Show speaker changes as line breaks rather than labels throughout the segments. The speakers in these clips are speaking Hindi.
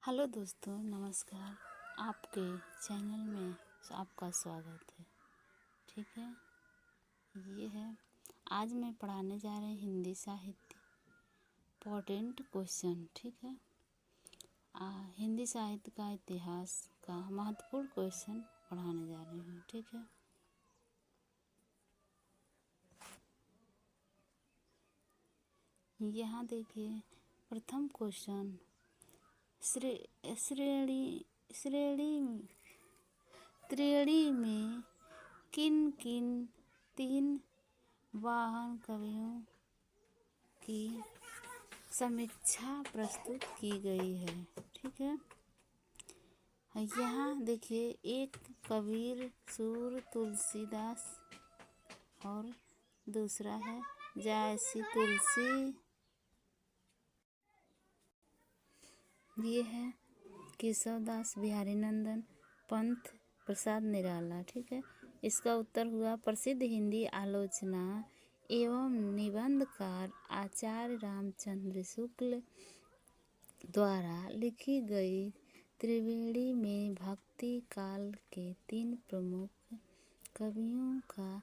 हेलो दोस्तों, नमस्कार। आपके चैनल में आपका स्वागत है। ठीक है, ये है आज मैं पढ़ाने जा रहे हैं हिंदी साहित्य इम्पोर्टेंट क्वेश्चन। ठीक है, हिंदी साहित्य का इतिहास का महत्वपूर्ण क्वेश्चन पढ़ाने जा रहे हैं। ठीक है, यहाँ देखिए प्रथम क्वेश्चन, श्रेणी में किन किन तीन महान कवियों की समीक्षा प्रस्तुत की गई है। ठीक है, यहाँ देखिए एक कबीर सूर तुलसीदास और दूसरा है जायसी तुलसी। ये है केशवदास बिहारी नंदन पंत प्रसाद निराला। ठीक है, इसका उत्तर हुआ प्रसिद्ध हिंदी आलोचना एवं निबंधकार आचार्य रामचंद्र शुक्ल द्वारा लिखी गई त्रिवेणी में भक्ति काल के तीन प्रमुख कवियों का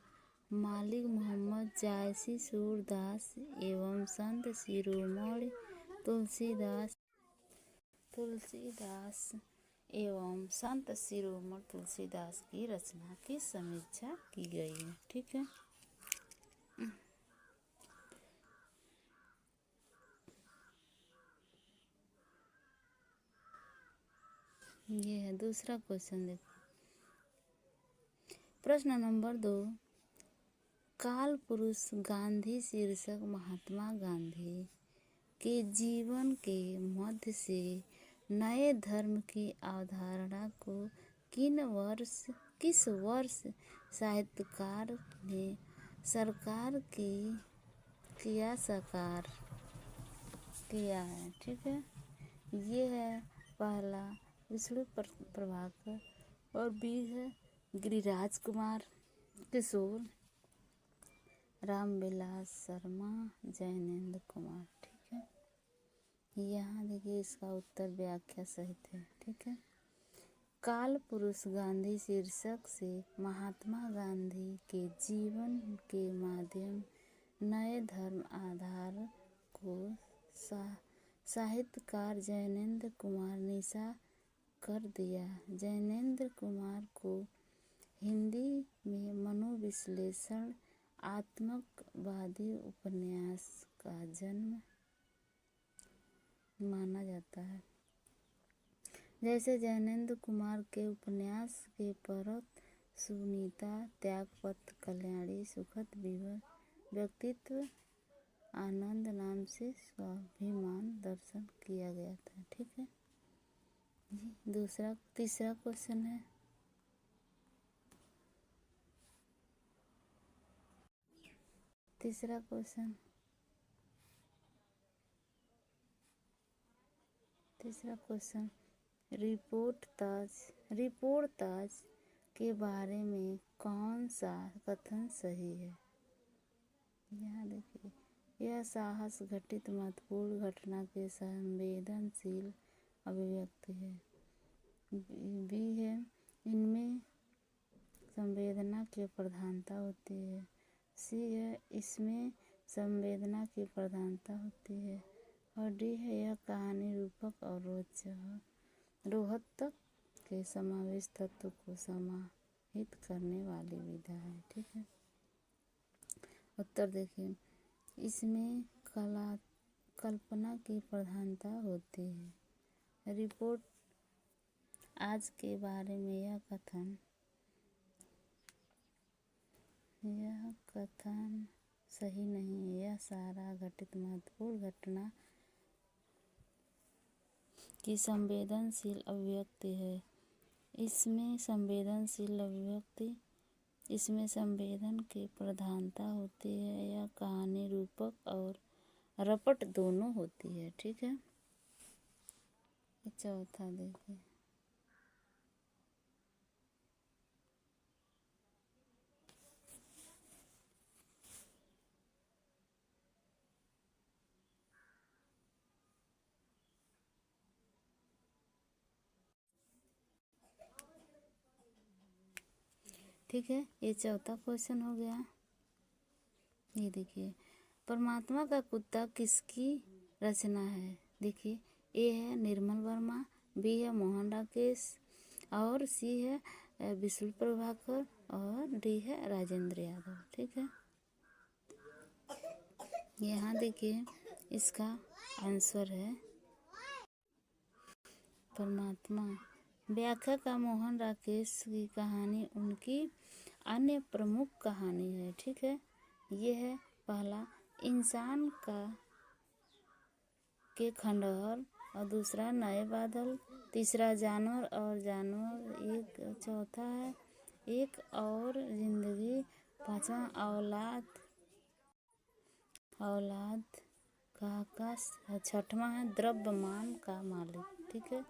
मालिक मोहम्मद जायसी सूरदास एवं संत शिरोमणि तुलसीदास एवं संत शिरोमणि तुलसीदास की रचना की समीक्षा की गई है। ठीक है, ये है दूसरा क्वेश्चन। देखो प्रश्न नंबर 2, काल पुरुष गांधी शीर्षक महात्मा गांधी के जीवन के मध्य से नए धर्म की अवधारणा को किस वर्ष साहित्यकार ने सरकार किया साकार किया है। ठीक है, ये है पहला विष्णु प्रभाकर और बी है गिरिराज कुमार किशोर, रामविलास शर्मा, जैनेन्द्र कुमार। ठीक है, यहाँ देखिए इसका उत्तर व्याख्या सहित है। ठीक है, काल पुरुष गांधी शीर्षक से महात्मा गांधी के जीवन के माध्यम नए धर्म आधार को साहित्यकार जैनेन्द्र कुमार निशा कर दिया। जैनेन्द्र कुमार को हिंदी में मनोविश्लेषण आत्मकवादी उपन्यास का जन्म माना जाता है। जैसे जैनेन्द्र कुमार के उपन्यास के परत सुनीता, त्यागपत्र, कल्याणी, सुखद विवर, व्यक्तित्व आनंद नाम से स्वाभिमान दर्शन किया गया था। ठीक है, तीसरा क्वेश्चन है, तीसरा क्वेश्चन रिपोर्ताज के बारे में कौन सा कथन सही है। यहाँ देखिए यह साहस घटित महत्वपूर्ण घटना के संवेदनशील अभिव्यक्ति है। बी है इनमें संवेदना की प्रधानता होती है। सी है इसमें संवेदना की प्रधानता होती है। और डी है यह कहानी रूपक और रोहतक के समावेश तत्व को समाहित करने वाली विधा है। ठीक है, उत्तर देखिए इसमें कल्पना की प्रधानता होती है। रिपोर्ट आज के बारे में यह कथन सही नहीं है। यह सारा घटित महत्वपूर्ण घटना की संवेदनशील अभिव्यक्ति है। इसमें संवेदन की प्रधानता होती है। यह कहानी रूपक और रपट दोनों होती है। ठीक है, चौथा देखिए ठीक है, ये चौथा क्वेश्चन हो गया। ये देखिए, परमात्मा का कुत्ता किसकी रचना है? देखिए, ए है निर्मल वर्मा, बी है मोहन राकेश, और सी है विष्णु प्रभाकर, और डी है राजेंद्र यादव। ठीक है, यहाँ देखिए इसका आंसर है परमात्मा। व्याख्या का मोहन राकेश की कहानी उनकी अन्य प्रमुख कहानी है। ठीक है, ये है पहला इंसान का के खंडहर, और दूसरा नए बादल, तीसरा जानवर और जानवर, एक चौथा है एक और जिंदगी, पांचवा औलाद का आकाश, छठवां है द्रव्यमान का मालिक। ठीक है,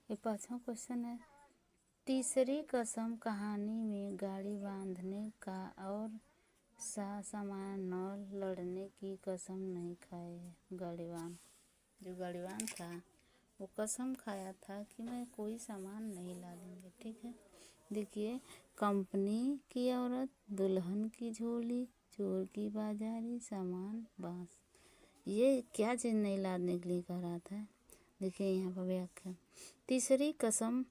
ये पांचवा क्वेश्चन है, तीसरी कसम कहानी में गाड़ी बांधने का और सामान न लड़ने की कसम नहीं खाई है। गाड़ीवान था वो कसम खाया था कि मैं कोई सामान नहीं ला देंगे। ठीक है, देखिए, कंपनी की औरत, दुल्हन की झोली, चोर की बाजारी, सामान बांस, ये क्या चीज़ नहीं लादने के लिए कह रहा था? देखिए यहाँ पर व्याख्या, तीसरी कसम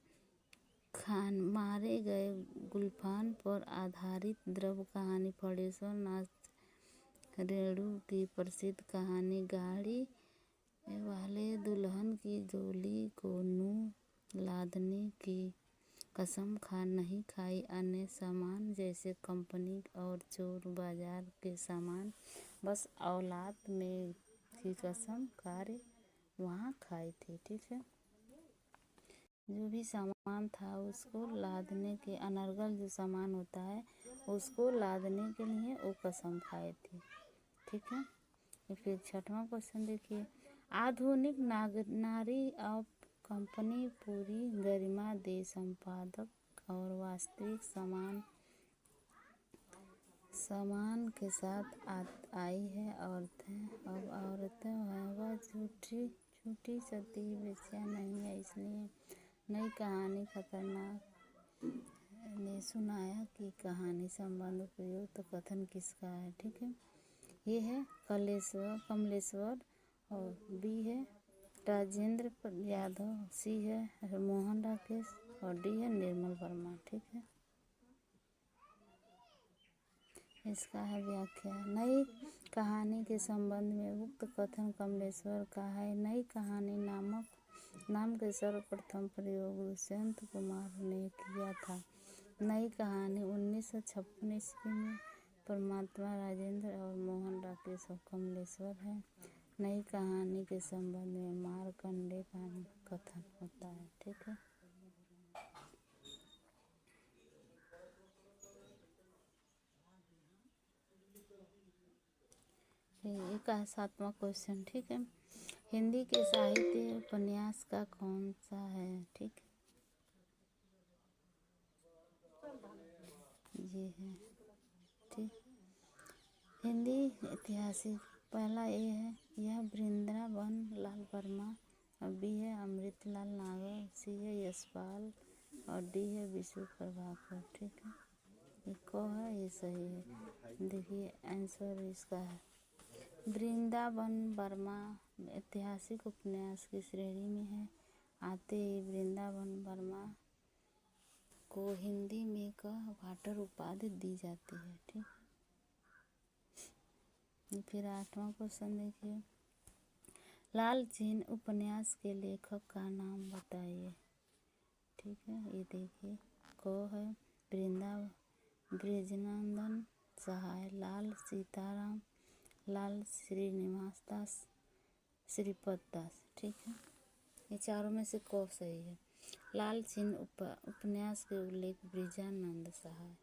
खान मारे गए गुलफान पर आधारित द्रव्य कहानी, फणेश्वर नाथ रेणु की प्रसिद्ध कहानी, गाड़ी वाले दुल्हन की झोली को नूं लादने की कसम नहीं खाई, अन्य सामान जैसे कंपनी और चोर बाजार के सामान, बस औलाद में की कसम कार्य वहाँ खाई थी। ठीक है, जो भी सामान था उसको लादने के, अनर्गल जो सामान होता है उसको लादने के लिए वो कसम खाए थे। ठीक है, फिर छठवां क्वेश्चन देखिए, आधुनिक नारी ऑफ कंपनी पूरी गरिमा दे संपादक और वास्तविक समान के साथ आई है औरतें। अब औरतें वह झूठी सती वेश्या नहीं है, इसलिए नई कहानी खतरनाक ने सुनाया कि कहानी संबंध उपयुक्त कथन किसका है। ठीक है, ये है कमलेश्वर, और बी है राजेंद्र यादव, सी है मोहन राकेश, और डी है निर्मल वर्मा। ठीक है, इसका है व्याख्या, नई कहानी के संबंध में उक्त कथन कमलेश्वर का है। नई कहानी नाम के सर्वप्रथम प्रयोग दुष्यंत कुमार ने किया था। नई कहानी 1956 ईस्वी में परमात्मा राजेंद्र और मोहन राकेश और कमलेश्वर है। नई कहानी के संबंध में मार्कंडेय का कथन होता है। ठीक है, एक सातवां क्वेश्चन। ठीक है, हिंदी के साहित्य उपन्यास का कौन सा है? ठीक, ये है। ठीक, हिंदी ऐतिहासिक पहला ए है, यह वृंदावन लाल वर्मा, और बी है अमृतलाल नागर, सी है यशपाल, और डी है विष्णु प्रभाकर। ठीक है, ये को है, ये सही है। देखिए आंसर इसका है वृंदावन वर्मा ऐतिहासिक उपन्यास की श्रेणी में है। आते ही वृंदावन वर्मा को हिंदी में का वाटर उपाधि दी जाती है। ठीक, फिर आठवां क्वेश्चन देखिए, लाल चिन्ह उपन्यास के लेखक का नाम बताइए। ठीक है, ये देखिए, को है ब्रिजनंदन सहाय, लाल सीताराम, लाल श्रीनिवास दास, श्रीपद दास। ठीक है, ये चारों में से कौन सही है? लाल चिन्ह उपन्यास के उल्लेख ब्रिजानंद सहाय।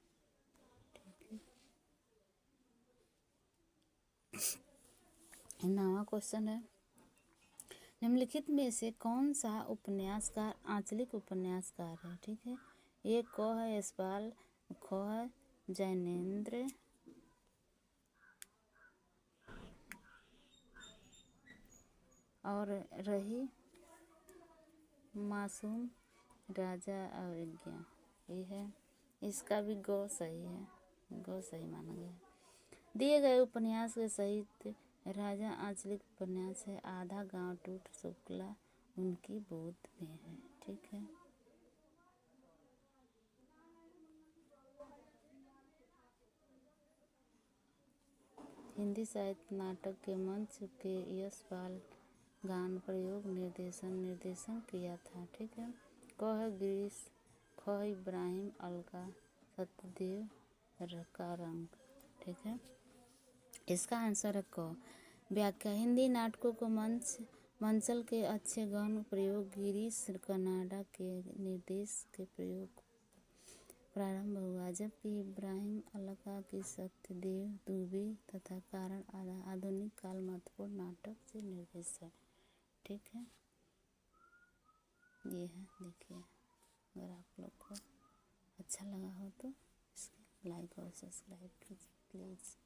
ठीक है, नवा क्वेश्चन है, निम्नलिखित में से कौन सा उपन्यासकार आंचलिक उपन्यासकार है? ठीक है, एक को है यशपाल, खो है जैनेन्द्र, और रही मासूम राजा अवज्ञा, ये है, इसका भी गौ सही है, गौ सही माना गया। दिए गए उपन्यास के सहित राजा आंचलिक उपन्यास है। आधा गांव टूट शुक्ला उनकी गोद में है। ठीक है। हिंदी साहित्य नाटक के मंच के यशपाल गान प्रयोग निर्देशन किया था। ठीक है। क है गिरीश, ख इब्राहिम, अलका सत्यदेव का रंग। ठीक है। इसका आंसर है क। व्याख्या, हिंदी नाटकों को मंचल के अच्छे गौण प्रयोग गिरीश कनाडा के निर्देश के प्रयोग प्रारंभ हुआ, जबकि इब्राहिम अलका की सत्यदेव दुबे तथा कारण आधुनिक काल महत्वपूर्ण नाटक से निर्देश है। ठीक है। ये है, देखिए, अगर आप लोग को अच्छा लगा हो तो इसको लाइक और सब्सक्राइब कीजिए प्लीज़।